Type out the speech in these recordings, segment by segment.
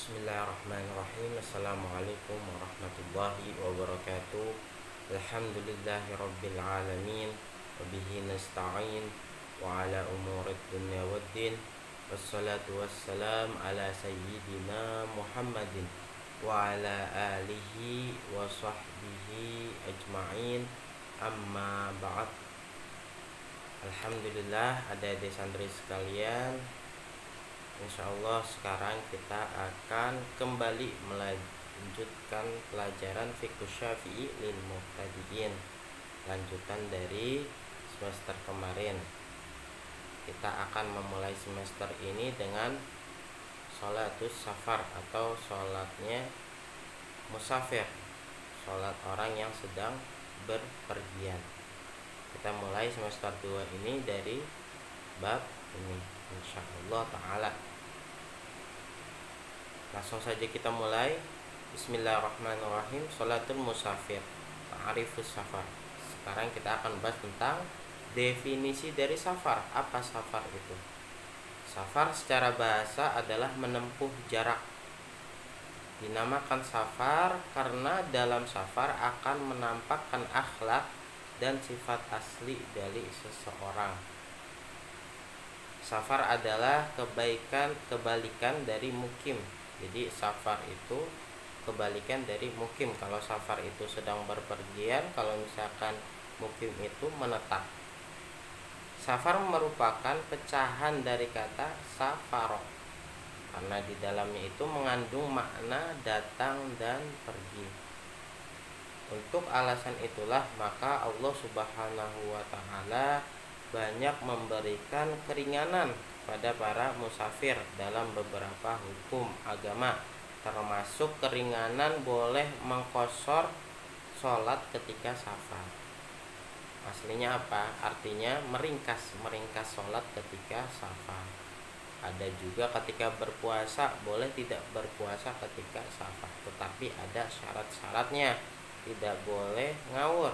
Bismillahirrahmanirrahim. Assalamualaikum warahmatullahi wabarakatuh. Alhamdulillahirabbil alamin. Wabihi nasta'in wa ala umurid dunya waddin. Wassalatu wassalam ala sayyidina Muhammadin wa ala alihi wa sahbihi ajma'in. Amma ba'd. Alhamdulillah, adik-adik santri sekalian, insyaallah sekarang kita akan kembali melanjutkan pelajaran Fiqh Syafi'i lil Mubtadi'in, lanjutan dari semester kemarin. Kita akan memulai semester ini dengan sholatus safar atau sholatnya musafir, sholat orang yang sedang berpergian. Kita mulai semester 2 ini dari bab ini, insyaallah ta'ala. Langsung saja kita mulai. Bismillahirrahmanirrahim. Sholatul musafir, ta'rifus safar. Sekarang kita akan bahas tentang definisi dari safar. Apa safar itu? Safar secara bahasa adalah menempuh jarak. Dinamakan safar karena dalam safar akan menampakkan akhlak dan sifat asli dari seseorang. Safar adalah kebalikan dari mukim. Jadi safar itu kebalikan dari mukim. Kalau safar itu sedang berpergian, kalau misalkan mukim itu menetap. Safar merupakan pecahan dari kata safaro, karena di dalamnya itu mengandung makna datang dan pergi. Untuk alasan itulah maka Allah Subhanahu wa ta'ala banyak memberikan keringanan pada para musafir dalam beberapa hukum agama, termasuk keringanan boleh mengqashar sholat ketika safar. Aslinya apa? Artinya meringkas sholat ketika safar. Ada juga ketika berpuasa boleh tidak berpuasa ketika safar, tetapi ada syarat-syaratnya. Tidak boleh ngawur,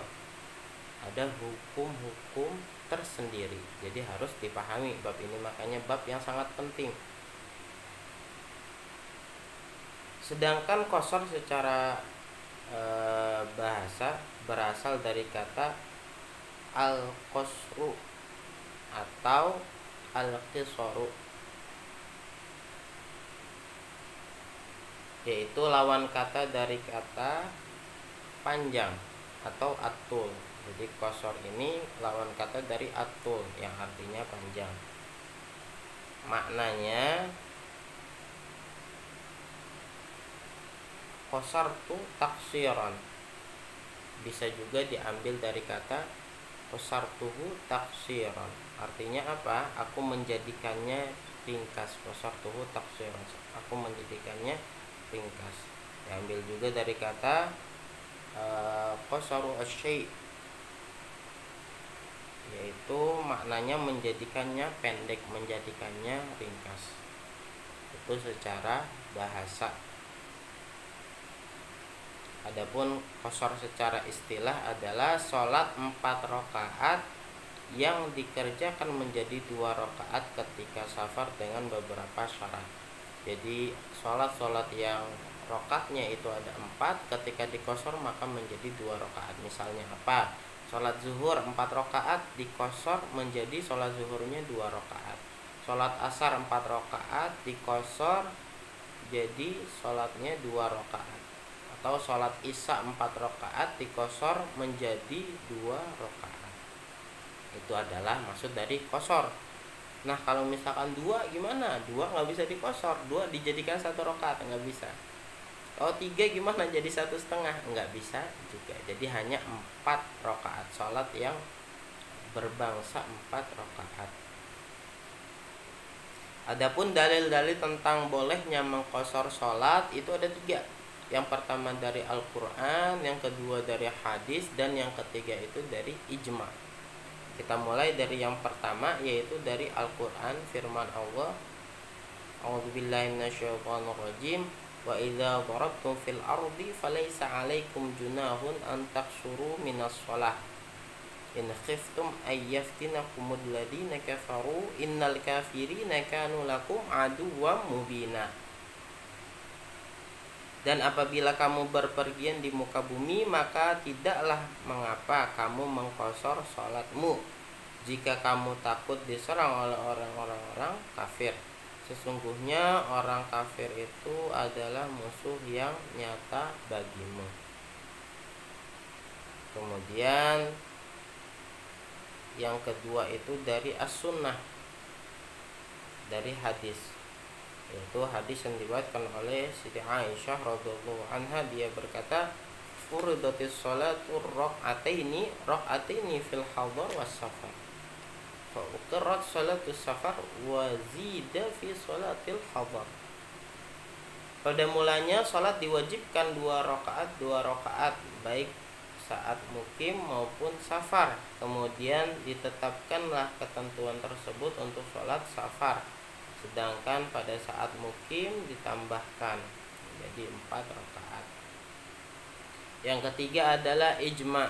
ada hukum-hukum tersendiri. Jadi harus dipahami bab ini, makanya bab yang sangat penting. Sedangkan qashar secara bahasa berasal dari kata al-qasru atau al-qisaru, yaitu lawan kata dari kata panjang atau atul. Jadi qashar ini lawan kata dari atul yang artinya panjang. Maknanya qasartu taksiran, bisa juga diambil dari kata qasartuhu taksiran. Artinya apa? Aku menjadikannya ringkas. Qasartuhu taksiran, aku menjadikannya ringkas. Diambil juga dari kata qasaru asy-syai', yaitu maknanya menjadikannya pendek, menjadikannya ringkas. Itu secara bahasa. Adapun qashar secara istilah adalah sholat 4 rakaat yang dikerjakan menjadi 2 rakaat ketika safar dengan beberapa syarat. Jadi sholat yang rakaatnya itu ada 4, ketika diqashar maka menjadi 2 rakaat. Misalnya apa? Sholat zuhur 4 rakaat diqashar menjadi sholat zuhurnya 2 rakaat. Sholat asar 4 rakaat diqashar jadi sholatnya 2 rakaat. Atau sholat isya 4 rakaat diqashar menjadi 2 rakaat. Itu adalah maksud dari qashar. Nah kalau misalkan 2 gimana? 2 nggak bisa diqashar, 2 dijadikan 1 rakaat, nggak bisa. Kalau 3 gimana? Jadi 1,5? Nggak bisa juga. Jadi hanya 4 rakaat, sholat yang berbangsa 4 rakaat. Adapun dalil-dalil tentang bolehnya mengqashar sholat itu ada 3. Yang pertama dari Al-Quran, yang kedua dari hadis, dan yang ketiga itu dari ijma. Kita mulai dari yang pertama, yaitu dari Al-Quran, firman Allah, A'udzubillahi minasyaitonirrajim, wa idza darabtum fil ardi falaysa 'alaikum junahun an taqsuru minas shalah in khiftum ayyaftinakumul ladina kafaru innal kafirina kanu lakum aduwwam mubina. Dan apabila kamu berpergian di muka bumi, maka tidaklah mengapa kamu mengkosor sholatmu jika kamu takut diserang oleh orang-orang kafir. Sesungguhnya orang kafir itu adalah musuh yang nyata bagimu. Kemudian yang kedua itu dari as-sunnah, dari hadis, yaitu hadis yang diriwayatkan oleh Siti Aisyah radhiyallahu anha. Dia berkata, furidatis sholatu raq'ataini fil hadar was safar, fa uqirrat sholatus safar wa zida fi sholatil hadar. Pada mulanya sholat diwajibkan 2 rakaat baik saat mukim maupun safar. Kemudian ditetapkanlah ketentuan tersebut untuk sholat safar, sedangkan pada saat mukim ditambahkan jadi 4 rakaat. Yang ketiga adalah ijma.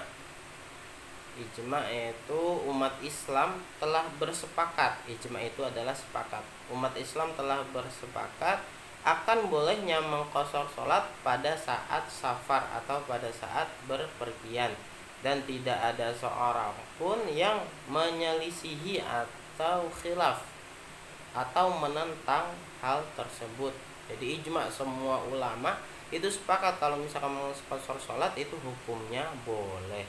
Ijma yaitu umat Islam telah bersepakat. Ijma itu adalah sepakat. Umat Islam telah bersepakat akan bolehnya mengqashar sholat pada saat safar atau pada saat berpergian, dan tidak ada seorang pun yang menyelisihi atau khilaf atau menentang hal tersebut. Jadi ijma, semua ulama itu sepakat kalau misalkan mengqashar sholat itu hukumnya boleh.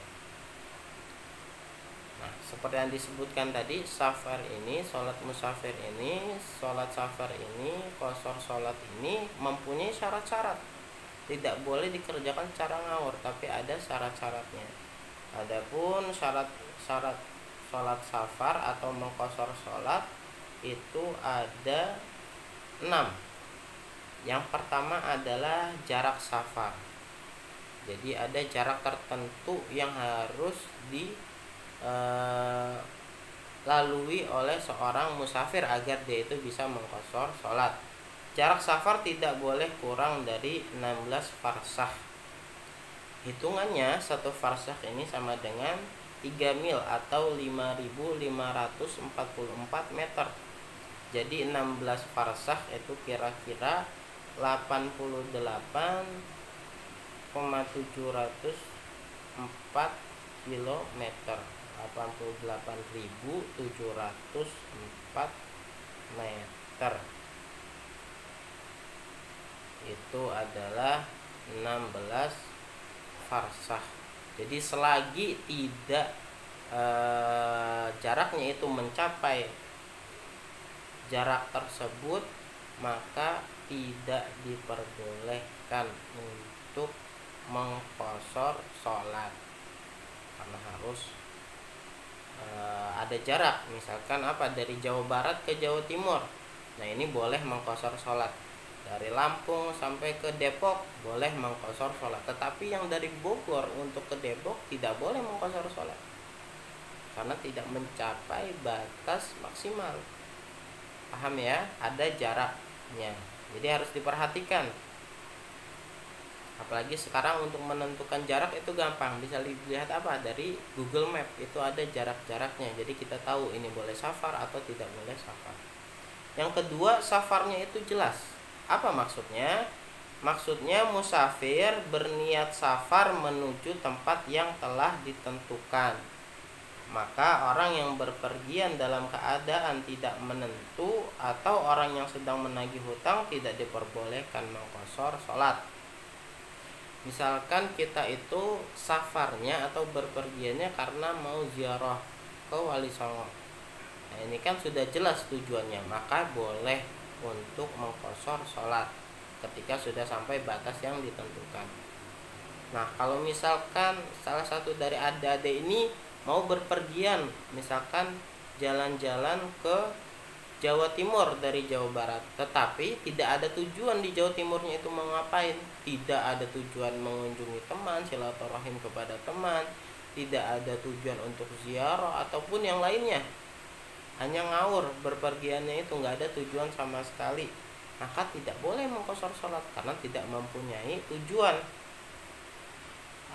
Nah, seperti yang disebutkan tadi, safar ini, sholat musafir ini, sholat safar ini, qashar sholat ini mempunyai syarat-syarat. Tidak boleh dikerjakan secara ngawur, tapi ada syarat-syaratnya. Adapun syarat-syarat sholat safar atau mengqashar sholat itu ada 6. Yang pertama adalah jarak safar. Jadi ada jarak tertentu yang harus lalui oleh seorang musafir agar dia itu bisa mengqashar sholat. Jarak safar tidak boleh kurang dari 16 farsakh. Hitungannya 1 farsakh ini sama dengan 3 mil atau 5.544 meter. Jadi 16 farsakh itu kira-kira 88,704 kilometer. 88.704 meter. Itu adalah 16 farsakh. Jadi selagi tidak jaraknya itu mencapai jarak tersebut, maka tidak diperbolehkan untuk mengqashar sholat, karena harus ada jarak. Misalkan dari Jawa Barat ke Jawa Timur, nah ini boleh mengqashar sholat. Dari Lampung sampai ke Depok boleh mengqashar sholat, tetapi yang dari Bogor untuk ke Depok tidak boleh mengqashar sholat karena tidak mencapai batas maksimal. Paham ya? Ada jaraknya, jadi harus diperhatikan. Apalagi sekarang untuk menentukan jarak itu gampang, bisa dilihat dari Google Map, itu ada jarak-jaraknya. Jadi kita tahu ini boleh safar atau tidak boleh safar. Yang kedua, safarnya itu jelas. Apa maksudnya? Maksudnya musafir berniat safar menuju tempat yang telah ditentukan. Maka orang yang berpergian dalam keadaan tidak menentu atau orang yang sedang menagih hutang tidak diperbolehkan mengqashar sholat. Misalkan kita itu safarnya atau berpergiannya karena mau ziarah ke Wali Songo. Nah, ini kan sudah jelas tujuannya, maka boleh untuk mengqashar sholat ketika sudah sampai batas yang ditentukan. Nah, kalau misalkan salah satu dari adik-adik ini mau berpergian, misalkan jalan-jalan ke Jawa Timur dari Jawa Barat, tetapi tidak ada tujuan di Jawa Timurnya itu mau ngapain, tidak ada tujuan mengunjungi teman, silaturahim kepada teman, tidak ada tujuan untuk ziarah ataupun yang lainnya, hanya ngawur, berpergiannya itu nggak ada tujuan sama sekali, maka tidak boleh mengqashar sholat karena tidak mempunyai tujuan.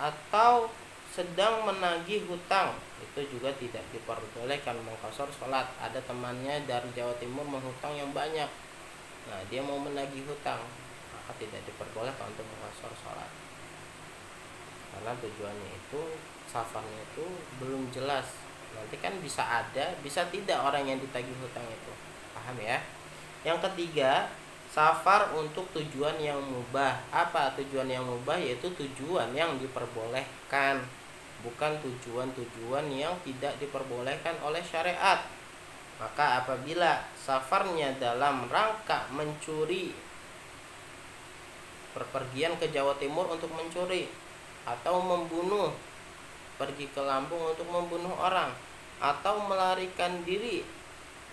Atau sedang menagih hutang, itu juga tidak diperbolehkan mengqashar sholat. Ada temannya dari Jawa Timur menghutang yang banyak, nah dia mau menagih hutang, maka tidak diperbolehkan untuk mengqasar sholat, karena tujuannya itu, safarnya itu belum jelas. Nanti kan bisa ada, bisa tidak orang yang ditagih hutang itu. Paham ya? Yang ketiga, safar untuk tujuan yang mubah. Apa tujuan yang mubah? Yaitu tujuan yang diperbolehkan, bukan tujuan-tujuan yang tidak diperbolehkan oleh syariat. Maka apabila safarnya dalam rangka mencuri, berpergian ke Jawa Timur untuk mencuri, atau membunuh, pergi ke Lampung untuk membunuh orang, atau melarikan diri,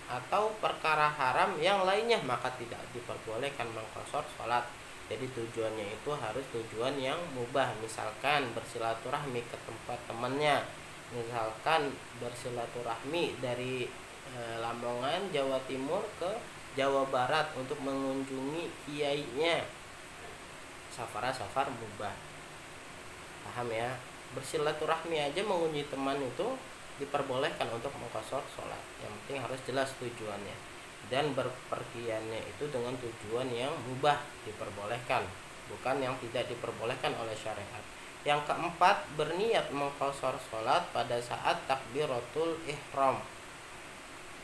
atau perkara haram yang lainnya, maka tidak diperbolehkan mengqasar sholat. Jadi tujuannya itu harus tujuan yang mubah. Misalkan bersilaturahmi ke tempat temannya, misalkan bersilaturahmi dari Lamongan, Jawa Timur ke Jawa Barat untuk mengunjungi kiainya, safar mubah. Paham ya? Bersilaturahmi aja, mengunjungi teman itu diperbolehkan untuk mengqasar sholat. Yang penting harus jelas tujuannya, dan berpergiannya itu dengan tujuan yang mubah diperbolehkan, bukan yang tidak diperbolehkan oleh syariat. Yang keempat, berniat mengqasar sholat pada saat takbiratul ihram.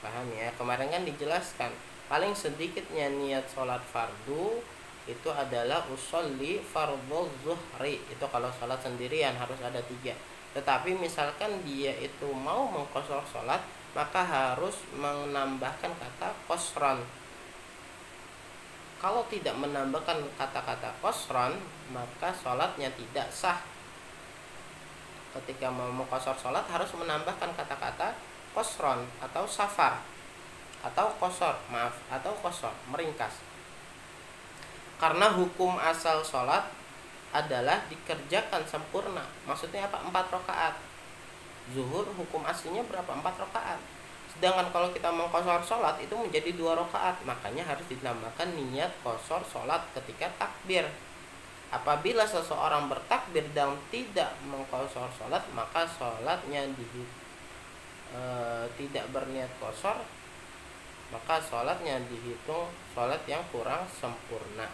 Paham ya? Kemarin kan dijelaskan paling sedikitnya niat sholat fardu itu adalah usolli fardhu zuhri. Itu kalau sholat sendirian harus ada 3. Tetapi misalkan dia itu mau mengqasar sholat, maka harus menambahkan kata qasran. Kalau tidak menambahkan kata-kata qasran, maka sholatnya tidak sah. Ketika mau mengqasar sholat harus menambahkan kata-kata qasran atau safar atau qasar, atau qasar, meringkas. Karena hukum asal sholat adalah dikerjakan sempurna. Maksudnya apa? 4 rakaat. Zuhur hukum aslinya berapa? 4 rakaat. Sedangkan kalau kita mengqasar sholat itu menjadi 2 rakaat. Makanya harus ditambahkan niat qasar sholat ketika takbir. Apabila seseorang bertakbir dan tidak mengqasar sholat, maka sholatnya tidak berniat qasar, maka sholatnya dihitung sholat yang kurang sempurna.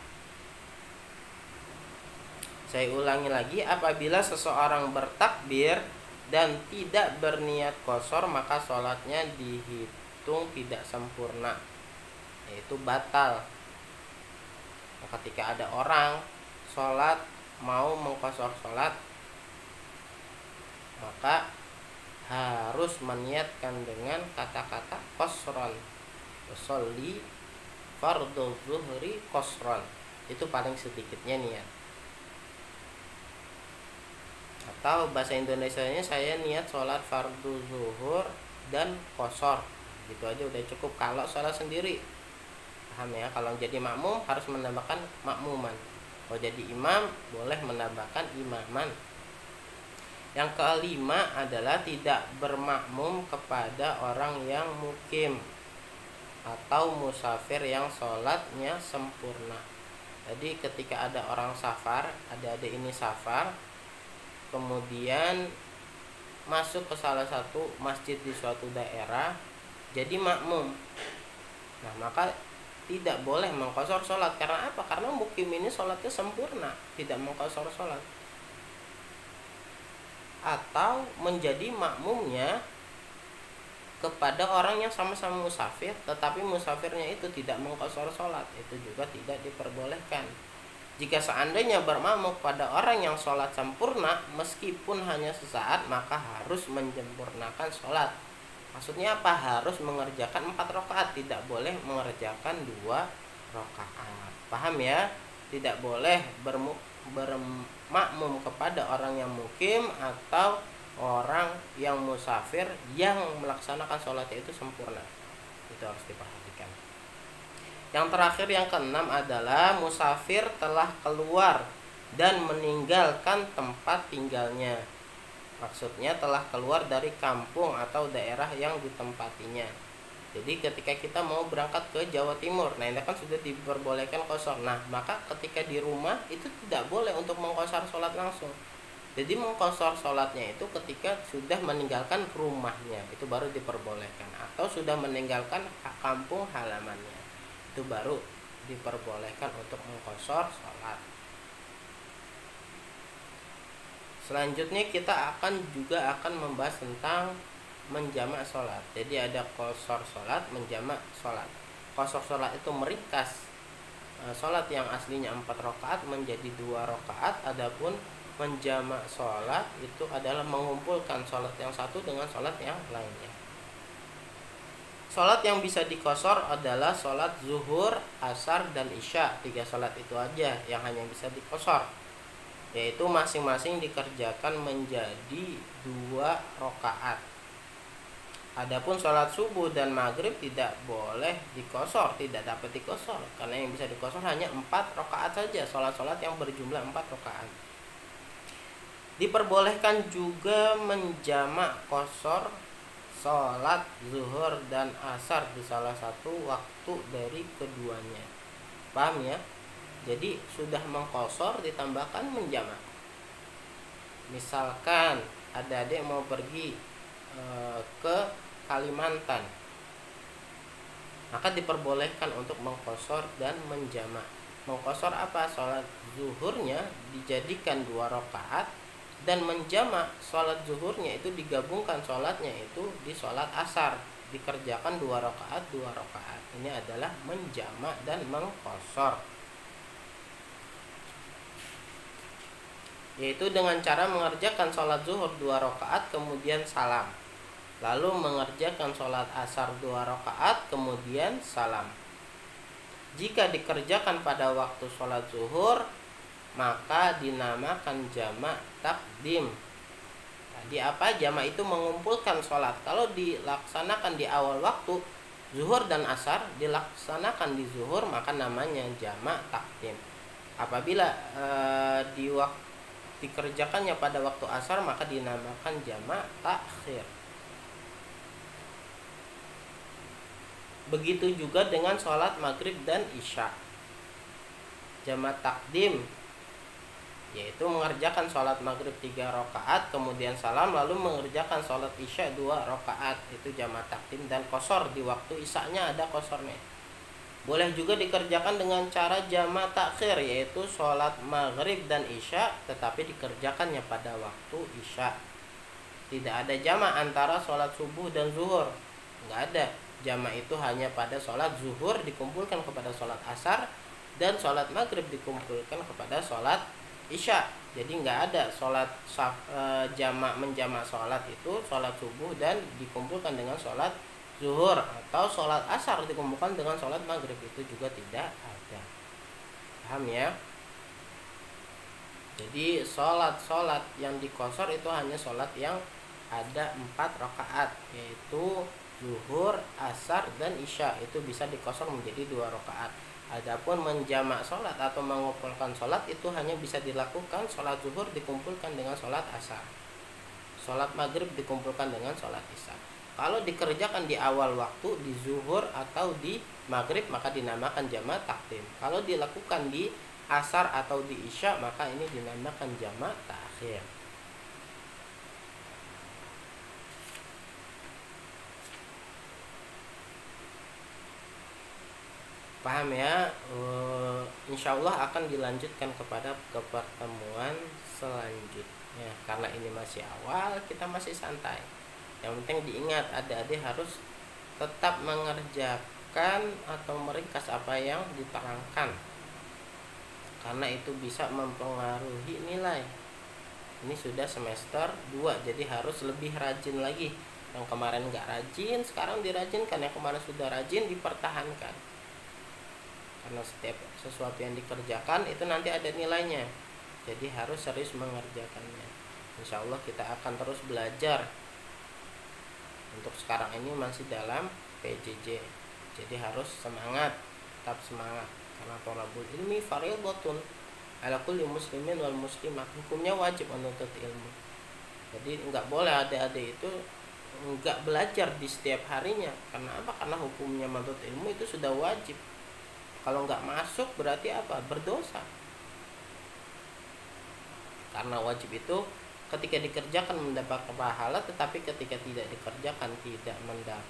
Saya ulangi lagi, apabila seseorang bertakbir dan tidak berniat qasar, maka sholatnya dihitung tidak sempurna, yaitu batal. Nah, ketika ada orang sholat mau mengqasar sholat, maka harus meniatkan dengan kata-kata qasran. Sholli fardhu zuhri qasran. Itu paling sedikitnya niat. Atau bahasa Indonesianya, saya niat sholat fardu zuhur dan qasar. Gitu aja udah cukup kalau sholat sendiri. Paham ya? Kalau jadi makmum harus menambahkan makmuman. Kalau jadi imam boleh menambahkan imaman. Yang kelima adalah tidak bermakmum kepada orang yang mukim atau musafir yang sholatnya sempurna. Jadi ketika ada orang safar, adik-adik ini safar, kemudian masuk ke salah satu masjid di suatu daerah, jadi makmum. Nah, maka tidak boleh mengqasar sholat. Karena apa? Karena mukim ini sholatnya sempurna, tidak mengqasar sholat. Atau menjadi makmumnya kepada orang yang sama-sama musafir, tetapi musafirnya itu tidak mengqasar sholat, itu juga tidak diperbolehkan. Jika seandainya bermakmum pada orang yang sholat sempurna, meskipun hanya sesaat, maka harus menyempurnakan sholat. Maksudnya apa? Harus mengerjakan 4 rakaat, tidak boleh mengerjakan 2 rakaat. Paham ya? Tidak boleh bermakmum kepada orang yang mukim atau orang yang musafir yang melaksanakan sholatnya itu sempurna. Itu harus diperhatikan. Yang terakhir, yang keenam adalah musafir telah keluar dan meninggalkan tempat tinggalnya. Maksudnya telah keluar dari kampung atau daerah yang ditempatinya. Jadi ketika kita mau berangkat ke Jawa Timur, nah ini kan sudah diperbolehkan qasar. Nah, maka ketika di rumah itu tidak boleh untuk mengqasar sholat langsung. Jadi mengqasar sholatnya itu ketika sudah meninggalkan rumahnya, itu baru diperbolehkan. Atau sudah meninggalkan kampung halamannya, itu baru diperbolehkan untuk mengqashar sholat. Selanjutnya kita juga akan membahas tentang menjamak sholat. Jadi ada qashar sholat, menjamak sholat. Qashar sholat itu meringkas sholat yang aslinya 4 rakaat menjadi 2 rakaat. Adapun menjamak sholat itu adalah mengumpulkan sholat yang satu dengan sholat yang lainnya. Sholat yang bisa diqashar adalah sholat zuhur, asar, dan isya. 3 sholat itu aja yang hanya bisa diqashar, yaitu masing-masing dikerjakan menjadi 2 rakaat. Adapun sholat subuh dan maghrib tidak boleh diqashar, tidak dapat diqashar, karena yang bisa diqashar hanya 4 rakaat saja, sholat-sholat yang berjumlah 4 rakaat. Diperbolehkan juga menjamak qashar sholat zuhur dan asar di salah satu waktu dari keduanya. Paham ya? Jadi sudah mengqashar ditambahkan menjamak. Misalkan adik-adik mau pergi ke Kalimantan, maka diperbolehkan untuk mengqashar dan menjamak. Mengqashar apa? Sholat zuhurnya dijadikan 2 rakaat, dan menjamak sholat zuhurnya itu digabungkan sholatnya itu di sholat asar, dikerjakan 2 rakaat 2 rakaat. Ini adalah menjamak dan mengqashar, yaitu dengan cara mengerjakan sholat zuhur 2 rakaat kemudian salam, lalu mengerjakan sholat asar 2 rakaat kemudian salam. Jika dikerjakan pada waktu sholat zuhur, maka dinamakan jamak takdim. Tadi apa? Jamak itu mengumpulkan sholat. Kalau dilaksanakan di awal waktu zuhur dan asar, dilaksanakan di zuhur, maka namanya jamak takdim. Apabila dikerjakannya pada waktu asar, maka dinamakan jamak takhir. Begitu juga dengan sholat maghrib dan isya. Jamak takdim yaitu mengerjakan sholat maghrib 3 rakaat kemudian salam, lalu mengerjakan sholat isya 2 rakaat, itu jamak takdim. Dan qashar di waktu isyanya ada qasharnya. Boleh juga dikerjakan dengan cara jamak takhir, yaitu sholat maghrib dan isya tetapi dikerjakannya pada waktu isya. Tidak ada jamak antara sholat subuh dan zuhur, nggak ada. Jamak itu hanya pada sholat zuhur dikumpulkan kepada sholat asar, dan sholat maghrib dikumpulkan kepada sholat isya. Jadi nggak ada sholat jamak menjamak sholat itu sholat subuh dan dikumpulkan dengan sholat zuhur, atau sholat asar dikumpulkan dengan sholat maghrib, itu juga tidak ada. Paham ya? Jadi sholat yang diqashar itu hanya sholat yang ada 4 rakaat, yaitu zuhur, asar, dan isya. Itu bisa diqashar menjadi 2 rakaat. Adapun menjamak sholat atau mengumpulkan sholat itu hanya bisa dilakukan sholat zuhur dikumpulkan dengan sholat asar, sholat maghrib dikumpulkan dengan sholat isya. Kalau dikerjakan di awal waktu di zuhur atau di maghrib, maka dinamakan jamak takdim. Kalau dilakukan di asar atau di isya, maka ini dinamakan jamak takhir. Paham ya? Insya Allah akan dilanjutkan kepada pertemuan selanjutnya. Karena ini masih awal, kita masih santai. Yang penting diingat, adik-adik harus tetap mengerjakan atau meringkas apa yang diterangkan, karena itu bisa mempengaruhi nilai. Ini sudah semester 2, jadi harus lebih rajin lagi. Yang kemarin nggak rajin, sekarang dirajinkan. Yang kemarin sudah rajin, dipertahankan. Karena setiap sesuatu yang dikerjakan itu nanti ada nilainya, jadi harus serius mengerjakannya. Insya Allah kita akan terus belajar. Untuk sekarang ini masih dalam PJJ, jadi harus semangat, tetap semangat, karena thalabul ilmi fardhatun ala kulli muslimin wal muslimah. Hukumnya wajib menuntut ilmu. Jadi nggak boleh adik-adik itu nggak belajar di setiap harinya. Karena apa? Karena hukumnya menuntut ilmu itu sudah wajib. Kalau nggak masuk berarti apa? Berdosa. Karena wajib itu ketika dikerjakan mendapat pahala, tetapi ketika tidak dikerjakan tidak mendapat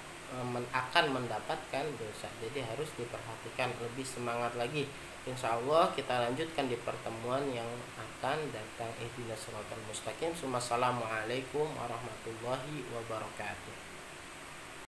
akan mendapatkan dosa. Jadi harus diperhatikan, lebih semangat lagi. Insya Allah kita lanjutkan di pertemuan yang akan datang. Ihdinas siratal mustaqim. Wassalamualaikum warahmatullahi wabarakatuh.